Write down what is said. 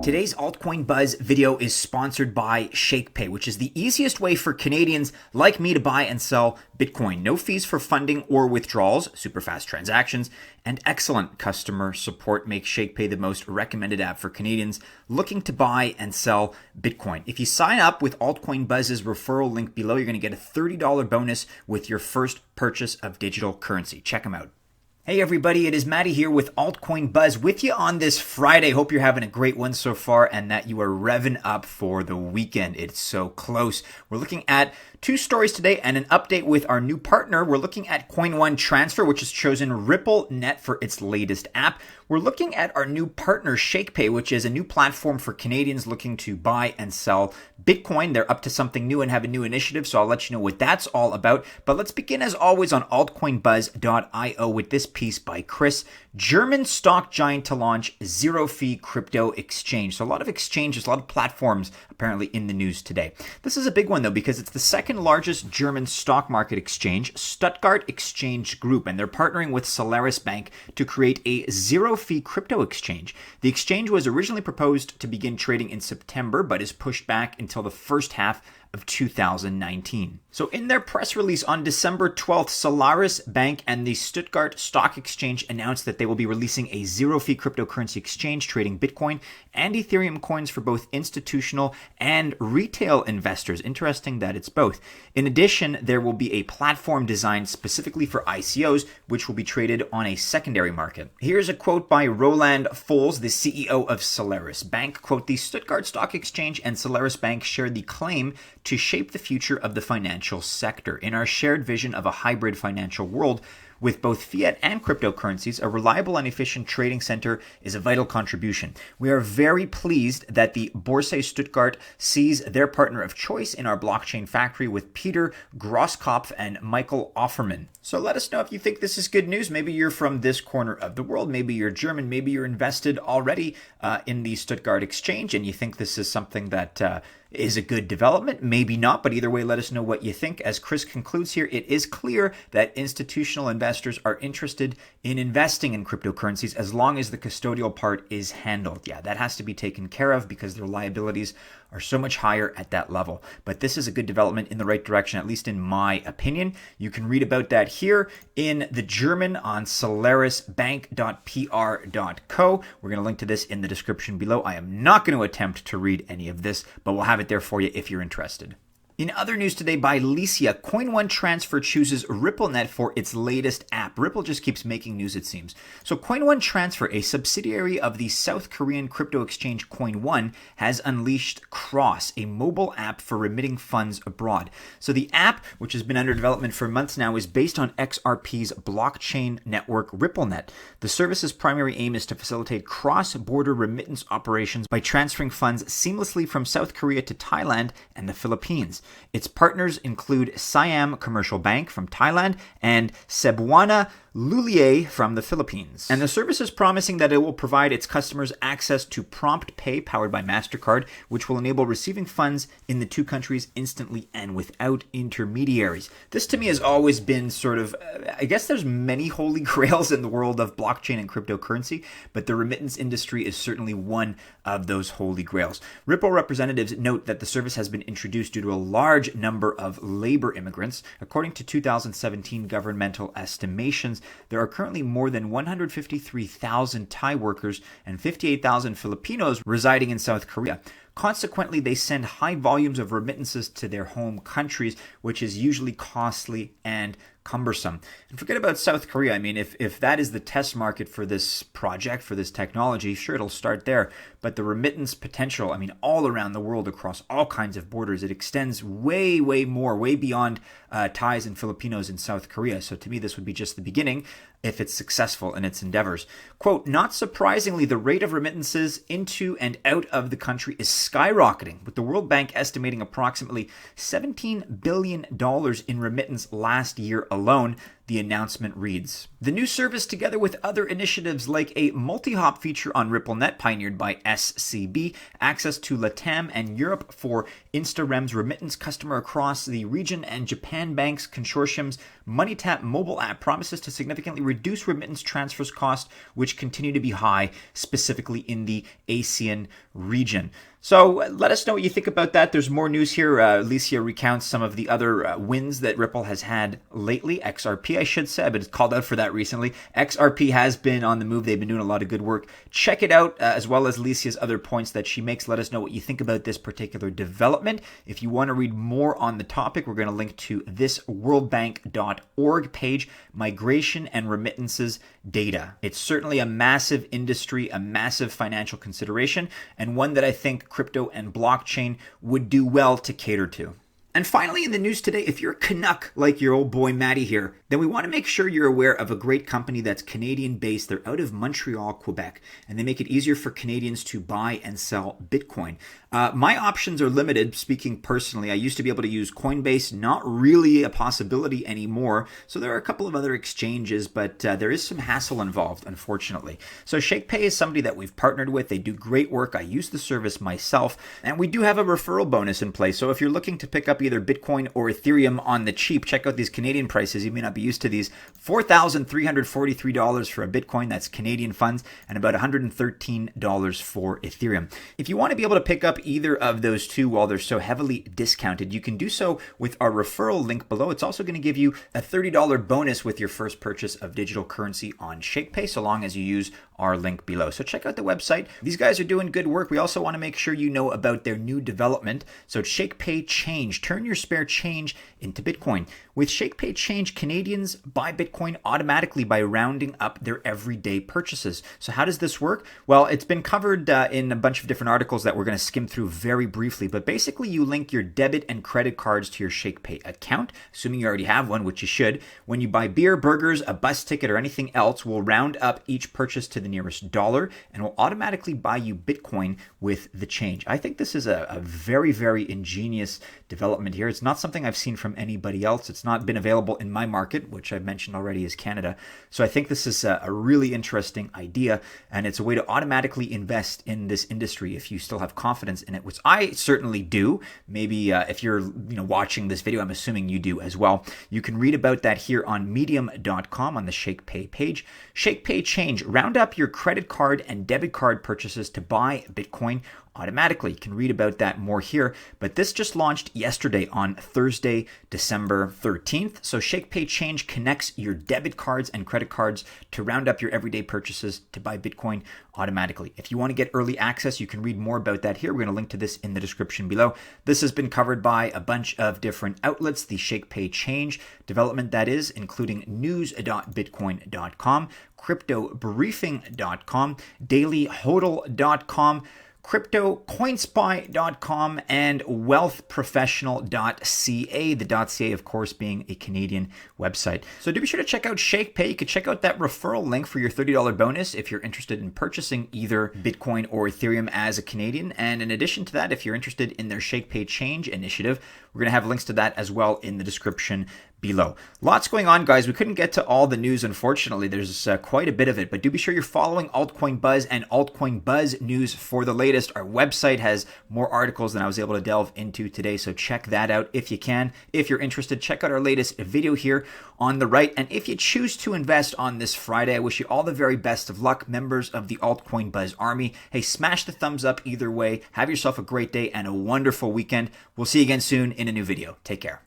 Today's Altcoin Buzz video is sponsored by Shakepay, which is the easiest way for Canadians like me to buy and sell Bitcoin. No fees for funding or withdrawals, super fast transactions, and excellent customer support make Shakepay the most recommended app for Canadians looking to buy and sell Bitcoin. If you sign up with Altcoin Buzz's referral link below, you're going to get a $30 bonus with your first purchase of digital currency. Check them out. Hey everybody, it is Mattie here with Altcoin Buzz with you on this Friday. Hope you're having a great one so far and that you are revving up for the weekend. It's so close. We're looking at two stories today and an update with our new partner. We're looking at Coinone Transfer, which has chosen Ripple Net for its latest app. We're looking at our new partner Shakepay, which is a new platform for Canadians looking to buy and sell Bitcoin. They're up to something new and have a new initiative, so I'll let you know what that's all about. But let's begin as always on altcoinbuzz.io with this piece by Chris. German stock giant to launch zero-fee crypto exchange. So a lot of exchanges, a lot of platforms apparently in the news today. This is a big one though because it's the second largest German stock market exchange, Stuttgart Exchange Group, and they're partnering with SolarisBank to create a zero-fee crypto exchange. The exchange was originally proposed to begin trading in September, but is pushed back until the first half of 2019. So in their press release on December 12th, SolarisBank and the Stuttgart Stock Exchange announced that they will be releasing a zero-fee cryptocurrency exchange trading Bitcoin and Ethereum coins for both institutional and retail investors. Interesting that it's both. In addition, there will be a platform designed specifically for ICOs, which will be traded on a secondary market. Here's a quote by Roland Foles, the CEO of SolarisBank. Quote, "The Stuttgart Stock Exchange and SolarisBank share the claim to shape the future of the financial sector. In our shared vision of a hybrid financial world, with both fiat and cryptocurrencies, a reliable and efficient trading center is a vital contribution. We are very pleased that the Börse Stuttgart sees their partner of choice in our blockchain factory with Peter Grosskopf and Michael Offerman." So let us know if you think this is good news. Maybe you're from this corner of the world. Maybe you're German. Maybe you're invested already in the Stuttgart Exchange and you think this is something that is a good development. Maybe not, but either way, let us know what you think. As Chris concludes here, it is clear that institutional investors are interested in investing in cryptocurrencies as long as the custodial part is handled. Yeah, that has to be taken care of because their liabilities are so much higher at that level. But this is a good development in the right direction, at least in my opinion. You can read about that here in the German on solarisbank.pr.co. We're going to link to this in the description below. I am not going to attempt to read any of this, but we'll have it there for you if you're interested. In other news today by Licia, Coinone Transfer chooses RippleNet for its latest app. Ripple just keeps making news, it seems. So Coinone Transfer, a subsidiary of the South Korean crypto exchange Coinone, has unleashed Cross, a mobile app for remitting funds abroad. So the app, which has been under development for months now, is based on XRP's blockchain network RippleNet. The service's primary aim is to facilitate cross-border remittance operations by transferring funds seamlessly from South Korea to Thailand and the Philippines. Its partners include Siam Commercial Bank from Thailand and Cebuana Lulier from the Philippines. And the service is promising that it will provide its customers access to prompt pay powered by MasterCard, which will enable receiving funds in the two countries instantly and without intermediaries. This to me has always been sort of, I guess there's many holy grails in the world of blockchain and cryptocurrency, but the remittance industry is certainly one of those holy grails. Ripple representatives note that the service has been introduced due to a large number of labor immigrants. According to 2017 governmental estimations, there are currently more than 153,000 Thai workers and 58,000 Filipinos residing in South Korea. Consequently, they send high volumes of remittances to their home countries, which is usually costly and cumbersome. And forget about South Korea. I mean, if that is the test market for this project, for this technology, sure, it'll start there. But the remittance potential, I mean, all around the world, across all kinds of borders, it extends way, way more, way beyond Thais and Filipinos in South Korea. So to me, this would be just the beginning if it's successful in its endeavors. Quote, "Not surprisingly, the rate of remittances into and out of the country is skyrocketing, with the World Bank estimating approximately $17 billion in remittance last year alone. the announcement reads. The new service, together with other initiatives like a multi-hop feature on RippleNet pioneered by SCB, access to LATAM and Europe for InstaRem's remittance customer across the region, and Japan Bank's consortium's MoneyTap mobile app promises to significantly reduce remittance transfers costs, which continue to be high, specifically in the ASEAN region. So let us know what you think about that. There's more news here. Alicia recounts some of the other wins that Ripple has had lately. XRP, I should say. I've been called out for that recently. XRP has been on the move. They've been doing a lot of good work. Check it out, as well as Alicia's other points that she makes. Let us know what you think about this particular development. If you want to read more on the topic, we're going to link to this worldbank.org page, Migration and Remittances Data. It's certainly a massive industry, a massive financial consideration, and one that I think crypto and blockchain would do well to cater to. And finally, in the news today, if you're a Canuck like your old boy Mattie here, then we want to make sure you're aware of a great company that's Canadian-based. They're out of Montreal, Quebec, and they make it easier for Canadians to buy and sell Bitcoin. My options are limited, speaking personally. I used to be able to use Coinbase, not really a possibility anymore. So there are a couple of other exchanges, but there is some hassle involved, unfortunately. So Shakepay is somebody that we've partnered with. They do great work. I use the service myself, and we do have a referral bonus in place. So if you're looking to pick up either Bitcoin or Ethereum on the cheap, check out these Canadian prices. You may not be used to these. $4,343 for a Bitcoin, that's Canadian funds, and about $113 for Ethereum. If you want to be able to pick up either of those two while they're so heavily discounted, you can do so with our referral link below. It's also going to give you a $30 bonus with your first purchase of digital currency on Shakepay, so long as you use our link below. So check out the website. These guys are doing good work. We also want to make sure you know about their new development. So Shakepay Change. Turn your spare change into Bitcoin. With Shakepay Change, Canadians buy Bitcoin automatically by rounding up their everyday purchases. So how does this work? Well, it's been covered in a bunch of different articles that we're going to skim through very briefly. But basically, you link your debit and credit cards to your Shakepay account, assuming you already have one, which you should. When you buy beer, burgers, a bus ticket, or anything else, we'll round up each purchase to the nearest dollar and will automatically buy you Bitcoin with the change. I think this is a very, very ingenious development here. It's not something I've seen from anybody else. It's not been available in my market, which I've mentioned already is Canada. So I think this is a really interesting idea, and it's a way to automatically invest in this industry if you still have confidence in it, which I certainly do. Maybe if you're watching this video, I'm assuming you do as well. You can read about that here on medium.com on the Shakepay page. Shakepay Change. Round up your credit card and debit card purchases to buy Bitcoin automatically. You can read about that more here, but this just launched yesterday on Thursday, December 13th. So Shakepay Change connects your debit cards and credit cards to round up your everyday purchases to buy Bitcoin automatically. If you want to get early access, you can read more about that here. We're going to link to this in the description below. This has been covered by a bunch of different outlets, the Shakepay Change development that is, including news.bitcoin.com, cryptobriefing.com, dailyhodl.com, CryptoCoinspy.com, and wealthprofessional.ca, the .ca of course being a Canadian website. So do be sure to check out Shakepay. You can check out that referral link for your $30 bonus if you're interested in purchasing either Bitcoin or Ethereum as a Canadian. And in addition to that, if you're interested in their Shakepay Change initiative, we're going to have links to that as well in the description below. Lots going on, guys. We couldn't get to all the news, unfortunately. There's quite a bit of it, but do be sure you're following Altcoin Buzz and Altcoin Buzz news for the latest. Our website has more articles than I was able to delve into today, so check that out if you can. If you're interested, check out our latest video here on the right. And if you choose to invest on this Friday, I wish you all the very best of luck, members of the Altcoin Buzz Army. Hey, smash the thumbs up either way. Have yourself a great day and a wonderful weekend. We'll see you again soon in a new video. Take care.